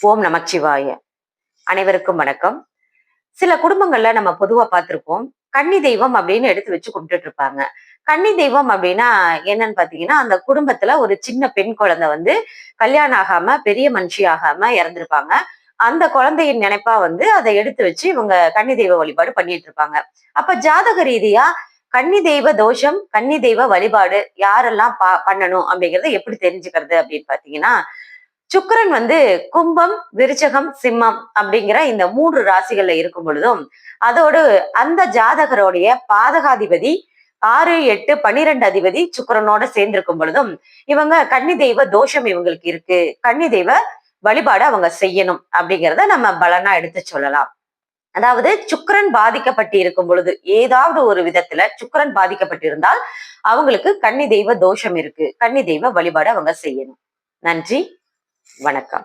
ஓம் நமச்சிவாய. அனைவருக்கும் வணக்கம். சில குடும்பங்கள்ல நம்ம பொதுவா பார்த்திருப்போம். கன்னி தெய்வம் அப்படின்னு எடுத்து வச்சு கும்பிட்டுட்டு இருப்பாங்க. கன்னி தெய்வம் அப்படின்னா என்னன்னு பார்த்தீங்கன்னா, அந்த குடும்பத்துல ஒரு சின்ன பெண் குழந்தை வந்து கல்யாணம் ஆகாம, பெரிய மனுஷி ஆகாம இறந்திருப்பாங்க. அந்த குழந்தையின் நினைப்பா வந்து அதை எடுத்து வச்சு இவங்க கன்னி தெய்வ வழிபாடு பண்ணிட்டு இருப்பாங்க. அப்ப ஜாதக ரீதியா கன்னி தெய்வ தோஷம், கன்னி தெய்வ வழிபாடு யாரெல்லாம் பண்ணணும் அப்படிங்கறத எப்படி தெரிஞ்சுக்கிறது அப்படின்னு பார்த்தீங்கன்னா, சுக்கிரன் வந்து கும்பம், விருச்சகம், சிம்மம் அப்படிங்கிற இந்த 3 ராசிகள்ல இருக்கும் பொழுதும், அதோடு அந்த ஜாதகருடைய பாதகாதிபதி 6, 8, 12 அதிபதி சுக்கிரனோட சேர்ந்திருக்கும் பொழுதும், இவங்க கன்னி தெய்வ தோஷம் இவங்களுக்கு இருக்கு. கன்னி தெய்வ வழிபாடு அவங்க செய்யணும் அப்படிங்கிறத நம்ம பலனா எடுத்து சொல்லலாம். அதாவது சுக்கிரன் பாதிக்கப்பட்டு இருக்கும் பொழுது, ஏதாவது ஒரு விதத்துல சுக்கிரன் பாதிக்கப்பட்டிருந்தால், அவங்களுக்கு கன்னி தெய்வ தோஷம் இருக்கு. கன்னி தெய்வ வழிபாடு அவங்க செய்யணும். நன்றி. வணக்கம்.